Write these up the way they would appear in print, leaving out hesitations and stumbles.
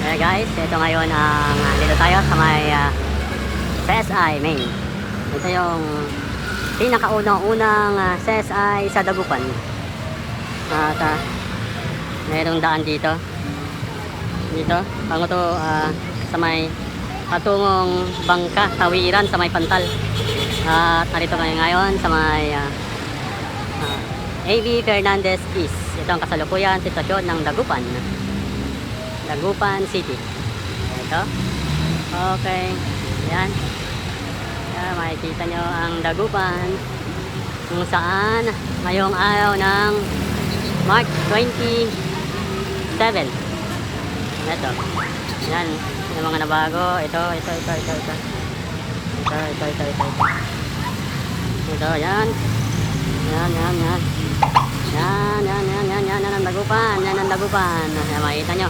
Guys, ito ngayon ang dito tayo sa may CSI Main. Ito yung pinakaunang-unang CSI sa Dagupan. At mayroong daan dito. Dito, pango to sa may patungong bangka, tawiran sa may Pantal. At narito kayo ngayon sa may A.B. Fernandez East. Ito ang kasalukuyan sitwasyon ng Dagupan City. Ito. Okay. Yan. Yan, makikita nyo ang Dagupan kung saan ngayong araw ng March 27. Ito. Yan. Yung mga nabago. Ito. Ito, yan. Yan ang Dagupan. Yan ang Dagupan. Yan, makikita nyo.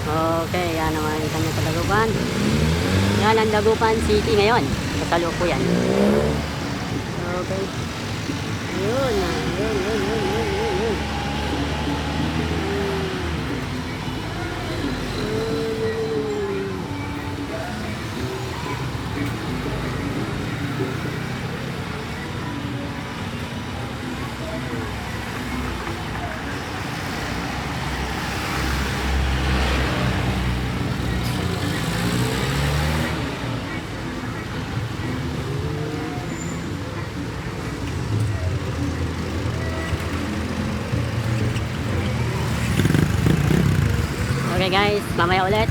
Okay, yan ang makikita nyo sa Dagupan. Yan ang Dagupan City ngayon. Kasalukuyan. Okay. Yun. Okay guys, mamaya ulit.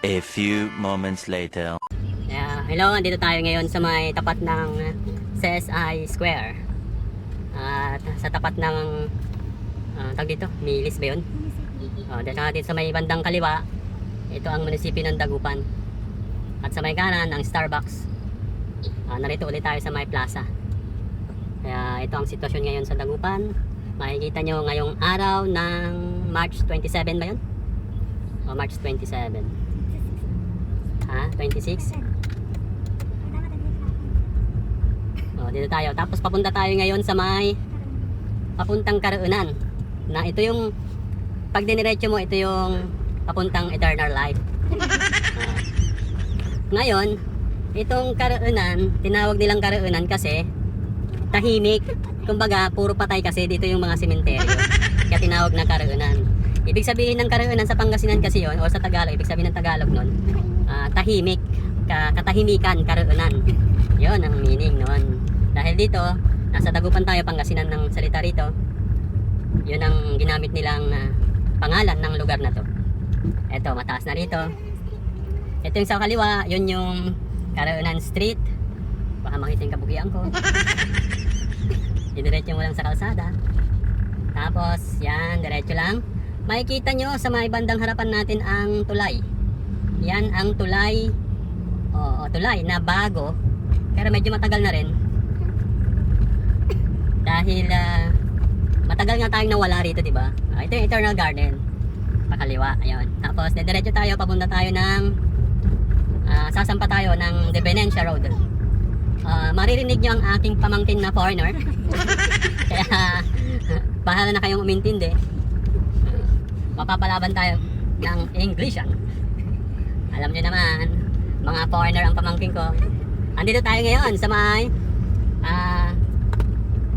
A few moments later. Hello, andito tayo ngayon sa may tapat ng CSI Square. At sa tapat ng tag dito, Milis ba yun? Dito natin sa may bandang kaliwa, ito ang munisipyo ng Dagupan. At sa may kanan, ang Starbucks. Narito ulit tayo sa may plaza. Kaya ito ang sitwasyon ngayon sa Dagupan. Makikita nyo ngayong araw ng March 27 ba yun? March 27. 26? Dito tayo. Tapos papunta tayo ngayon sa may papuntang Karaunan. Na ito yung pag diniretso mo, ito yung papuntang Eternal Life. Ngayon, itong Karaunan, tinawag nilang Karaunan kasi tahimik. Kumbaga, puro patay kasi dito yung mga sementeryo. Kaya tinawag na Karaunan. Ibig sabihin ng Karaunan sa Pangasinan kasi yon, o sa Tagalog, ibig sabihin ng Tagalog nun, tahimik, katahimikan, Karaunan. Yon ang meaning nun. Dahil dito, nasa Dagupan tayo, Pangasinan ng salita rito, yun ang ginamit nilang pangalan ng lugar na to. Eto, mataas na rito. Ito yung sa kaliwa, yun yung Karaunan Street. Baka makita yung kabugian ko. Didiretso mo lang sa kalsada. Tapos, yan, diretso lang. Makikita nyo sa may bandang harapan natin ang tulay. Yan ang tulay. Tulay na bago. Pero medyo matagal na rin. Dahil matagal nga tayong nawala rito, diba? Ito yung Eternal Garden. Pakaliwa, ayun. Tapos diretso tayo, papunta tayo ng sasampa tayo ng De Venencia Road. Maririnig nyo ang aking pamangkin na foreigner. Kaya bahala na kayong umintindi. Mapapalaban tayo ng English. Alam niyo naman, mga foreigner ang pamangkin ko. Andito tayo ngayon sa may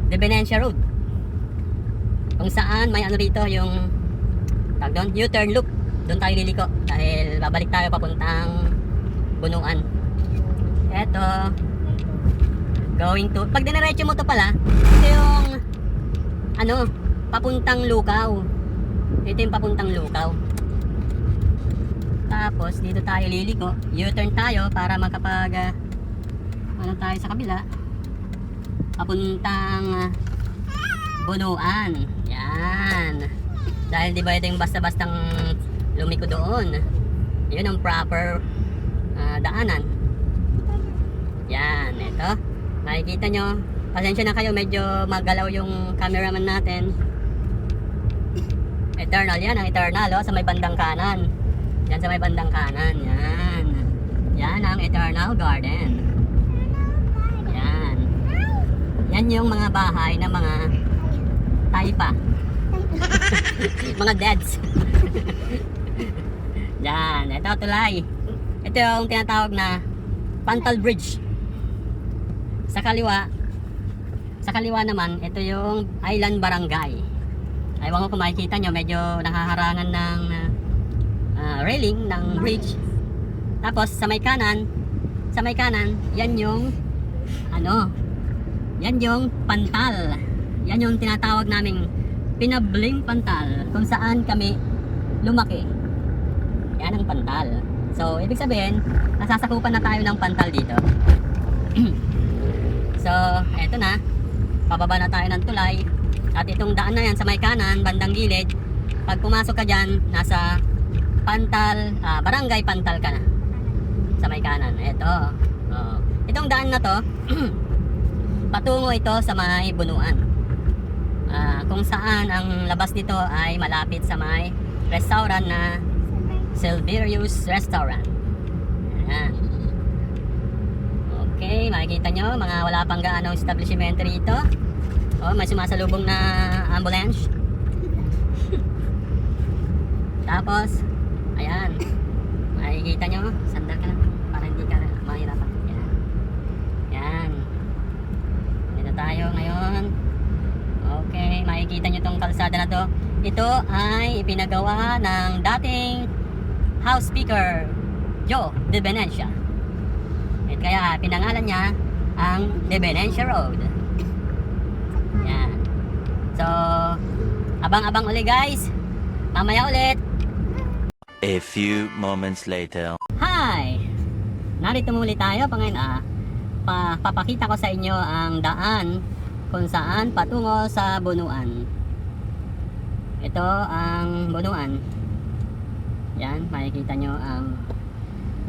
De Venencia Road. Kung saan may ano rito yung tag doon, U-turn loop. Doon tayo liliko dahil babalik tayo papuntang Bunuan. Eto, going to, pag diniretso mo to pala, ito yung ano, papuntang Lukaw. Ito yung papuntang Lukaw. Tapos dito tayo liliko, U-turn tayo para makapag ano tayo sa kabila, papuntang Bunuan. Yan. Dahil di ba ito yung basta-bastang lumiko doon, yun ang proper daanan. Yan, ito makikita nyo, pasensya na kayo, medyo magalaw yung cameraman natin. Eternal, yan ang Eternal, sa may bandang kanan. Yan sa may bandang kanan. Yan ang Eternal Garden. Yan yung mga bahay ng mga taipa. Mga dads. Yan. Yan, ito tulay. Ito yung tinatawag na Pantal Bridge. Sa kaliwa naman, ito yung Island Barangay. Ewan ko kung makikita nyo, medyo nakaharangan ng railing ng bridge. Tapos sa may kanan, yan yung yan yung pantal. Yan yung tinatawag naming Pinabling Pantal, kung saan kami lumaki. Yan ang pantal. So, ibig sabihin, nasasakupan na tayo ng pantal dito. So, eto na. Pababa na tayo ng tulay. At itong daan na yan sa may kanan, bandang gilid. Pag pumasok ka dyan, nasa pantal, barangay Pantal ka na. Sa may kanan. Eto. Oh. Itong daan na to, patungo ito sa may Bunuan. Kung saan ang labas nito ay malapit sa may restaurant na Silverius Restaurant. Ayan. Okay, makikita nyo, mga wala pang gaanong establishment rito. Oh, may sumasalubong na ambulance. Tapos, ayan. Makikita nyo, sandal ka lang para hindi ka mahirapan. Ayan. Ayan. Dito tayo ngayon. Okay, makikita nyo tong kalsada na to. Ito ay ipinagawa ng dating House Speaker Joe De Venecia. At kaya pinangalan niya ang De Venecia Road. Yan. So, abang-abang ulit guys. Mamaya ulit. A few moments later. Hi! Narito muli tayo ngayon papakita ko sa inyo ang daan kung saan patungo sa Bunuan. Ito ang Bunuan. Yan, makikita nyo ang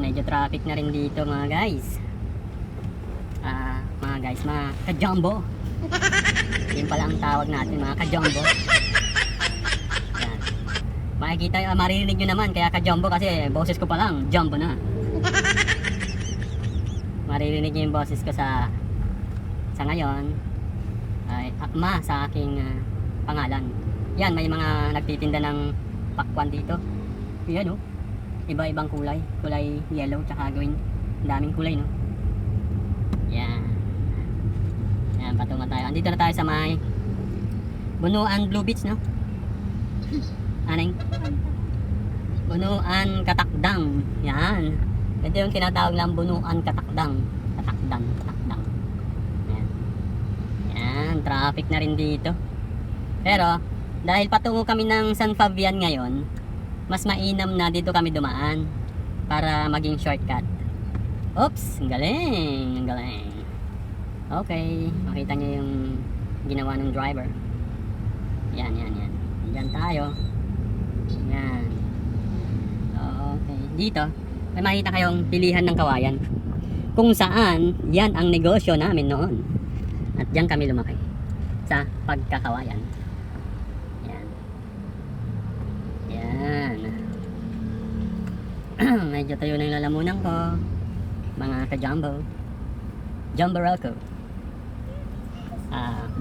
medyo traffic na rin dito mga guys. Mga ka-jumbo. Yun pala ang tawag natin, mga ka-jumbo. Yan. Makikita, maririnig nyo naman kaya ka-jumbo kasi boses ko pa lang, jumbo na. Maririnig nyo yung boses ko sa ngayon ay akma sa aking pangalan. Yan, may mga nagtitinda ng pakwan dito. Yan, oh. Iba-ibang kulay. Kulay yellow tsaka green. Ang daming kulay, no? Yan. Yan, patungo tayo. Andito na tayo sa may Bunuan Blue Beach, no? Aneng? Bunuan Katakdang. Yan. Ito yung tinatawag ng Bunuan Katakdang. Katakdang. Yan. Yan, traffic na rin dito. Pero, dahil patungo kami ng San Fabian ngayon, mas mainam na dito kami dumaan para maging shortcut. Oops, ang galing. Okay, makita nyo yung ginawa ng driver. Yan. Diyan tayo. Yan. Okay, dito may makita kayong pilihan ng kawayan kung saan yan ang negosyo namin noon. At diyan kami lumaki sa pagkakawayan. Yan. Medyo tayo na yung lalamunan ko, mga ka-jumbo. Jumbo Rocco.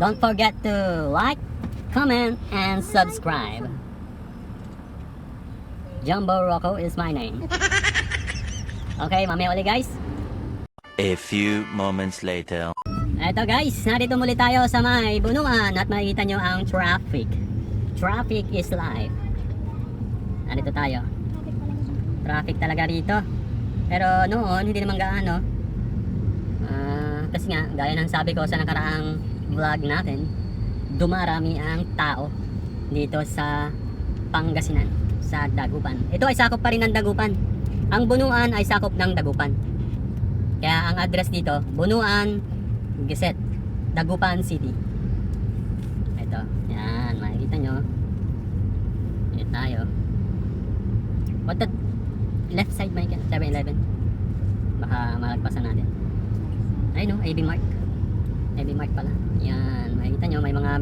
Don't forget to like, comment, and subscribe. Jumbo Rocco is my name. Okay, mamaya ulit guys. A few moments later. Eto guys, narito muli tayo sa may Bunuan at makikita nyo ang traffic. Traffic is life. Narito tayo. Traffic talaga rito. Pero noon, hindi naman gaano. Kasi nga, gaya ng sabi ko sa nakaraang vlog natin, dumarami ang tao dito sa Pangasinan, sa Dagupan. Ito ay sakop pa rin ng Dagupan. Ang Bunuan ay sakop ng Dagupan. Kaya ang address dito, Bunuan, Giset, Dagupan City. Ito, yan, makikita nyo. Ito tayo. What the left side may 7-Eleven. Baka malagpasan natin. Ay no, AB Mart. AB Mart pala. Yan, makikita nyo may mga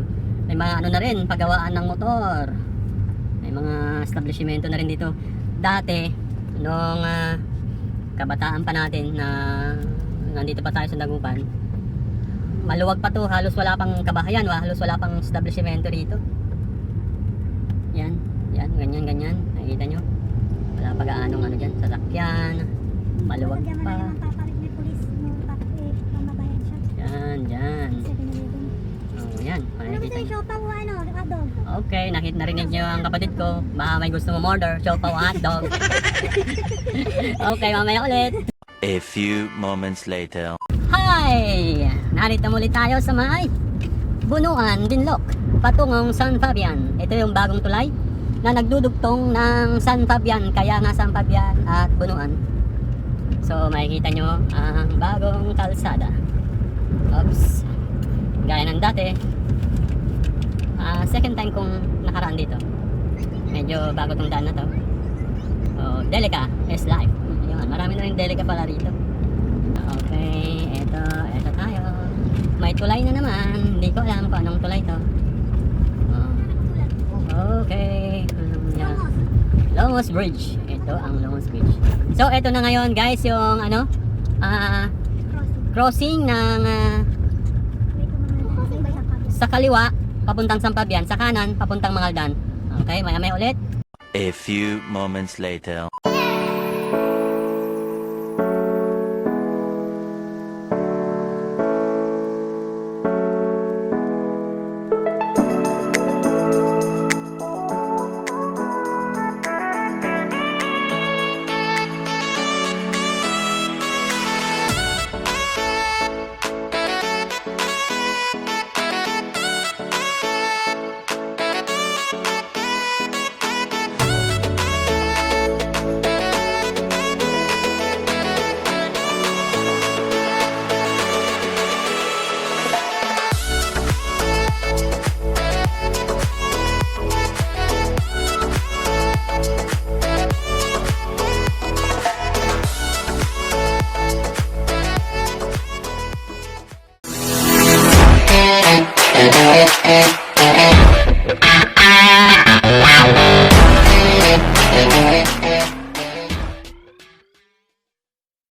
ano na rin, paggawaan ng motor. May mga establishmento na rin dito. Dati nung kabataan pa natin na nandito pa tayo sa Dagupan, maluwag pa to, halos wala pang kabahayan, halos wala pang establishmento rito. Yan, ganyan. Nakikita nyo? Wala pag-aanong ano dyan, sasakyan. Maluwag Lagyan mo pa. na yung papalit ni police mo tapos mamabayan siya. Yan. 7-Eleven. Oh, yan. Ano ba Makikita yung nyo. siopaw o ano? Hotdog? Okay, narinig nyo ang kapatid ko. Baka may gusto mo order, siopaw o hotdog. Okay, mamaya ulit. A few moments later. Hi! Narito muli tayo sa may Bunuan, Dinloc, patungong San Fabian. Ito yung bagong tulay na nagdudugtong ng San Fabian, kaya nga San Fabian at Bunuan. So makikita nyo ang bagong kalsada. Oops. Gaya ng dati. Second time kong nakaraan dito. Medyo bago tong daan na to. Oh, Delica is life. Yun, marami na rin Delica pala rito. Okay, eto tayo. May tulay na naman. Hindi ko alam kung anong tulay to. Okay. Yeah. Longos Bridge. Ito ang Longos Bridge. So, ito na ngayon guys yung ano, crossing ng sa kaliwa papuntang Sampabian, sa kanan papuntang Mangaldan. Okay, maya ulit. A few moments later. Eh, eh, eh.